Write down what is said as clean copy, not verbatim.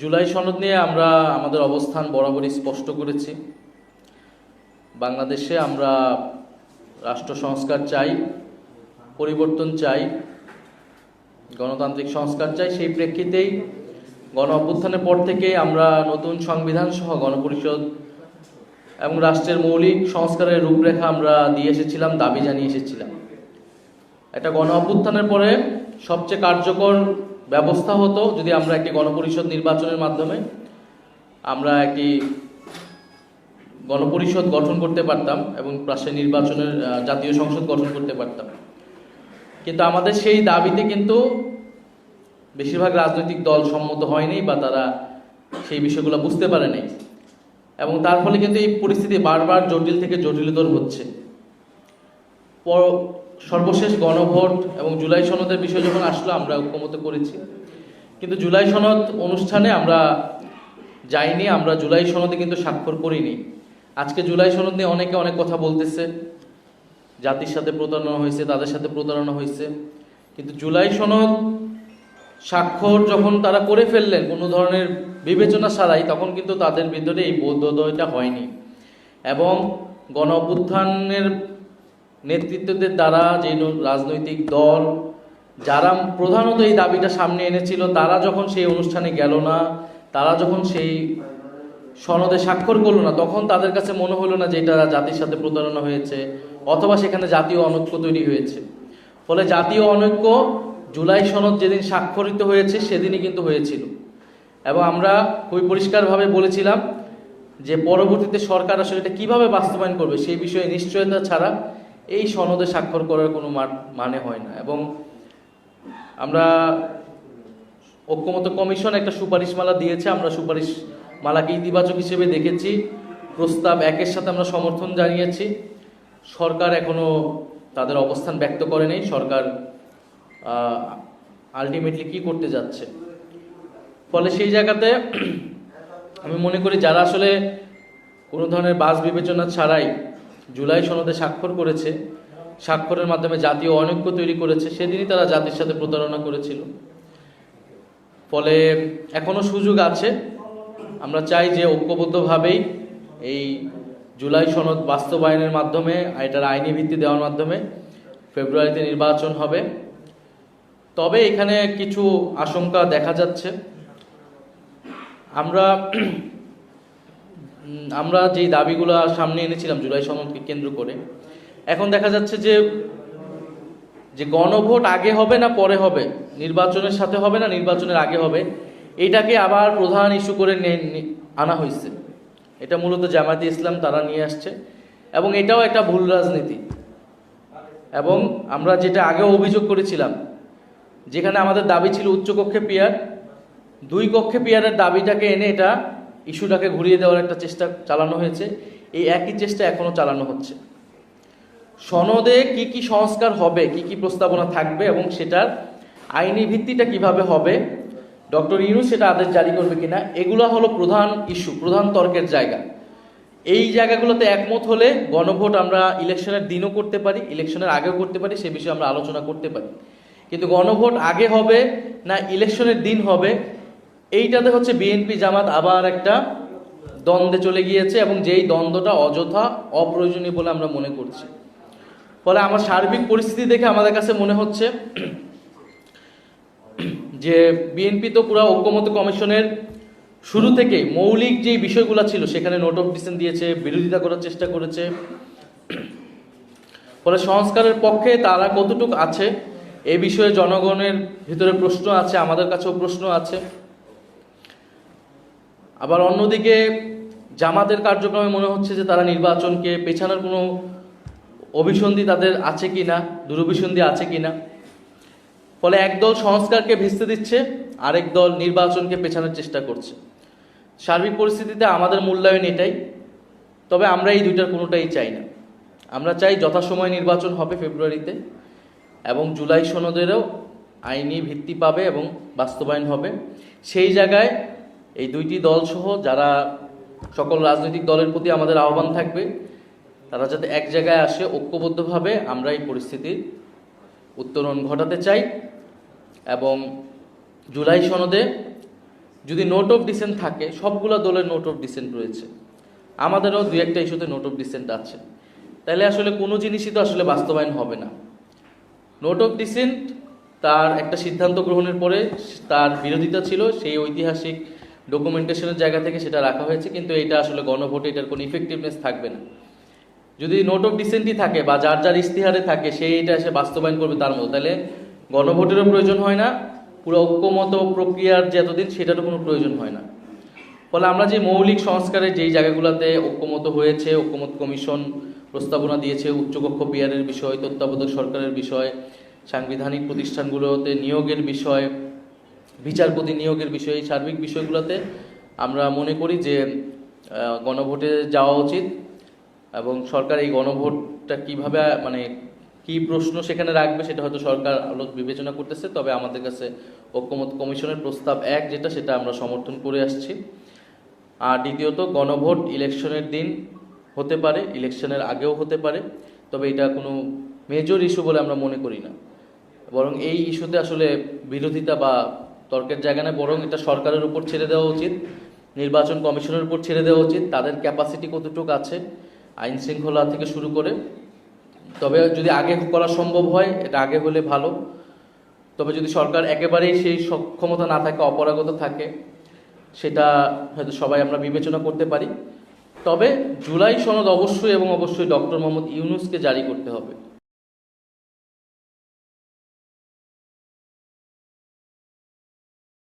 জুলাই সনদ নিয়ে আমরা আমাদের অবস্থান বরাবরই স্পষ্ট করেছি। বাংলাদেশে আমরা রাষ্ট্র সংস্কার চাই, পরিবর্তন চাই, গণতান্ত্রিক সংস্কার চাই। সেই প্রেক্ষিতেই গণ অভ্যুত্থানের পর থেকে আমরা নতুন সংবিধান সহ গণপরিষদ এবং রাষ্ট্রের মৌলিক সংস্কারের রূপরেখা আমরা দিয়ে এসেছিলাম, দাবি জানিয়ে এসেছিলাম। একটা গণ অভ্যুত্থানের পরে সবচেয়ে কার্যকর ব্যবস্থা হতো যদি আমরা একটি গণপরিষদ নির্বাচনের মাধ্যমে আমরা একটি গণপরিষদ গঠন করতে পারতাম এবং পাশে নির্বাচনের জাতীয় সংসদ গঠন করতে পারতাম। কিন্তু আমাদের সেই দাবিতে কিন্তু বেশিরভাগ রাজনৈতিক দল সম্মত হয়নি বা তারা সেই বিষয়গুলো বুঝতে পারেনি, এবং তার ফলে কিন্তু এই পরিস্থিতি বারবার জটিল থেকে জটিলতর হচ্ছে। সর্বশেষ গণভোট এবং জুলাই সনদের বিষয় যখন আসলো আমরা ঐক্যমত করেছি, কিন্তু জুলাই সনদ অনুষ্ঠানে আমরা যাইনি, আমরা জুলাই সনদে কিন্তু স্বাক্ষর করিনি। আজকে জুলাই সনদ নিয়ে অনেকে অনেক কথা বলতেছে, জাতির সাথে প্রতারণা হয়েছে, তাদের সাথে প্রতারণা হয়েছে, কিন্তু জুলাই সনদ স্বাক্ষর যখন তারা করে ফেললেন কোনো ধরনের বিবেচনা ছাড়াই, তখন কিন্তু তাদের ভিতরে এই বোধোদয়টা হয়নি। এবং গণ অভ্যুত্থানের নেতৃত্বদের দ্বারা যে রাজনৈতিক দল যারা প্রধানত এই দাবিটা সামনে এনেছিল, তারা যখন সেই অনুষ্ঠানে গেল না, তারা যখন সেই সনদে স্বাক্ষর করলো না, তখন তাদের কাছে মনে হলো না যে এটা জাতির সাথে প্রতারণা হয়েছে অথবা সেখানে জাতীয় অনৈক্য তৈরি হয়েছে। ফলে জাতীয় অনৈক্য জুলাই সনদ যেদিন স্বাক্ষরিত হয়েছে সেদিনই কিন্তু হয়েছিল। এবং আমরা খুবই পরিষ্কারভাবে বলেছিলাম যে পরবর্তীতে সরকার আসলে এটা কীভাবে বাস্তবায়ন করবে সেই বিষয়ে নিশ্চয়তা ছাড়া এই সনদে স্বাক্ষর করার কোনো মানে হয় না। এবং আমরা ঐক্যমত্য কমিশন একটা সুপারিশমালা দিয়েছে, আমরা সুপারিশমালাকে ইতিবাচক হিসেবে দেখেছি। প্রস্তাব 1-এর সাথে আমরা সমর্থন জানিয়েছি। সরকার এখনো তাদের অবস্থান ব্যক্ত করে নেই, সরকার আলটিমেটলি কি করতে যাচ্ছে। ফলে সেই জায়গাতে আমি মনে করি যারা আসলে কোনো ধরনের বাছ বিবেচনা ছাড়াই জুলাই সনদে স্বাক্ষর করেছে, স্বাক্ষরের মাধ্যমে জাতীয় অনৈক্য তৈরি করেছে, সেদিনই তারা জাতির সাথে প্রতারণা করেছিল। ফলে এখনো সুযোগ আছে। আমরা চাই যে ঐক্যবদ্ধভাবেই এই জুলাই সনদ বাস্তবায়নের মাধ্যমে, এটার আইনি ভিত্তি দেওয়ার মাধ্যমে ফেব্রুয়ারিতে নির্বাচন হবে। তবে এখানে কিছু আশঙ্কা দেখা যাচ্ছে। আমরা যেই দাবিগুলো সামনে এনেছিলাম জুলাই সনদকে কেন্দ্র করে, এখন দেখা যাচ্ছে যে গণভোট আগে হবে না পরে হবে, নির্বাচনের সাথে হবে না নির্বাচনের আগে হবে, এইটাকে আবার প্রধান ইস্যু করে আনা হয়েছে। এটা মূলত জামায়াতে ইসলাম তারা নিয়ে আসছে, এবং এটাও একটা ভুল রাজনীতি। এবং আমরা যেটা আগেও অভিযোগ করেছিলাম, যেখানে আমাদের দাবি ছিল উচ্চকক্ষে পিয়ার, 2 কক্ষে পিয়ারের দাবিটাকে এনে এটা ইস্যুটাকে ঘুরিয়ে দেওয়ার একটা চেষ্টা চালানো হয়েছে। এই একই চেষ্টা এখনো চালানো হচ্ছে। সনদে কি কি সংস্কার হবে, কি কি প্রস্তাবনা থাকবে এবং সেটার আইনি ভিত্তিটা কিভাবে হবে, ডক্টর ইউনূস সেটা আদেশ জারি করবে কিনা, এগুলো হলো প্রধান ইস্যু, প্রধান তর্কের জায়গা। এই জায়গাগুলোতে একমত হলে গণভোট আমরা ইলেকশনের দিনও করতে পারি, ইলেকশনের আগেও করতে পারি, সে বিষয়ে আমরা আলোচনা করতে পারি। কিন্তু গণভোট আগে হবে না ইলেকশনের দিন হবে, এইটাতে হচ্ছে বিএনপি জামাত আবার একটা দ্বন্দ্বে চলে গিয়েছে, এবং যেই দ্বন্দ্বটা অযথা অপ্রয়োজনীয় বলে আমরা মনে করছি। ফলে আমার সার্বিক পরিস্থিতি দেখে আমাদের কাছে মনে হচ্ছে যে বিএনপি তো পুরো ঐক্যমত্য কমিশনের শুরু থেকেই মৌলিক যেই বিষয়গুলো ছিল সেখানে নোট অফ ডিসেন্ট দিয়েছে, বিরোধিতা করার চেষ্টা করেছে। ফলে সংস্কারের পক্ষে তারা কতটুকু আছে এ বিষয়ে জনগণের ভিতরে প্রশ্ন আছে, আমাদের কাছেও প্রশ্ন আছে। আবার অন্যদিকে জামাতের কার্যক্রমে মনে হচ্ছে যে তারা নির্বাচনকে পেছানোর কোনো অভিসন্ধি তাদের আছে কিনা, দুরভিসন্ধি আছে কিনা। ফলে একদল সংস্কারকে ভেস্তে দিচ্ছে, আরেক দল নির্বাচনকে পেছানোর চেষ্টা করছে। সার্বিক পরিস্থিতিতে আমাদের মূল্যায়ন এটাই। তবে আমরা এই দুইটার কোনোটাই চাই না। আমরা চাই যথাসময়ে নির্বাচন হবে ফেব্রুয়ারিতে, এবং জুলাই সনদেরও আইনি ভিত্তি পাবে এবং বাস্তবায়ন হবে। সেই জায়গায় এই 2টি দল সহ যারা সকল রাজনৈতিক দলের প্রতি আমাদের আহ্বান থাকবে, তারা যাতে এক জায়গায় আসে, ঐক্যবদ্ধভাবে আমরা এই পরিস্থিতির উত্তরণ ঘটাতে চাই এবং জুলাই সনদে যদি নোট অফ ডিসেন্ট থাকে, সবগুলো দলের নোট অফ ডিসেন্ট রয়েছে, আমাদেরও দুই একটা ইস্যুতে নোট অফ ডিসেন্ট আছে, তাহলে আসলে কোনো জিনিসই তো আসলে বাস্তবায়ন হবে না। নোট অফ ডিসেন্ট তার একটা সিদ্ধান্ত গ্রহণের পরে তার বিরোধিতা ছিল, সেই ঐতিহাসিক ডকুমেন্টেশনের জায়গা থেকে সেটা রাখা হয়েছে, কিন্তু এটা আসলে গণভোটে এটার কোনো ইফেক্টিভনেস থাকবে না। যদি নোট অফ ডিসেন্টই থাকে বা যার যার ইস্তিহারে থাকে, সেই এটা এসে বাস্তবায়ন করবে তার মতো, তাহলে গণভোটেরও প্রয়োজন হয় না, পুরো ঐক্যমত প্রক্রিয়ার যে এতদিন সেটারও কোনো প্রয়োজন হয় না। ফলে আমরা যে মৌলিক সংস্কারের যেই জায়গাগুলোতে ঐক্যমত হয়েছে, ঐক্যমত কমিশন প্রস্তাবনা দিয়েছে, উচ্চকক্ষ পিয়ারের বিষয়, তত্ত্বাবধায়ক সরকারের বিষয়, সাংবিধানিক প্রতিষ্ঠানগুলোতে নিয়োগের বিষয়, বিচারপতি নিয়োগের বিষয়, এই সার্বিক বিষয়গুলোতে আমরা মনে করি যে গণভোটে যাওয়া উচিত। এবং সরকার এই গণভোটটা কিভাবে মানে কি প্রশ্ন সেখানে রাখবে সেটা হয়তো সরকার বিবেচনা করতেছে, তবে আমাদের কাছে ঐক্যমত কমিশনের প্রস্তাব 1 যেটা, সেটা আমরা সমর্থন করে আসছি। আর দ্বিতীয়ত, গণভোট ইলেকশনের দিন হতে পারে, ইলেকশনের আগেও হতে পারে, তবে এটা কোনো মেজর ইস্যু বলে আমরা মনে করি না। বরং এই ইস্যুতে আসলে বিরোধিতা বা তর্কের জায়গা নেই, বরং এটা সরকারের উপর ছেড়ে দেওয়া উচিত, নির্বাচন কমিশনের উপর ছেড়ে দেওয়া উচিত, তাদের ক্যাপাসিটি কতটুকু আছে আইন শৃঙ্খলা থেকে শুরু করে। তবে যদি আগে করা সম্ভব হয়, এটা আগে হলে ভালো। তবে যদি সরকার একেবারেই সেই সক্ষমতা না থাকে, অপারগতা থাকে, সেটা হয়তো সবাই আমরা বিবেচনা করতে পারি। তবে জুলাই সনদ অবশ্যই এবং অবশ্যই ডক্টর মোহাম্মদ ইউনূসকে জারি করতে হবে।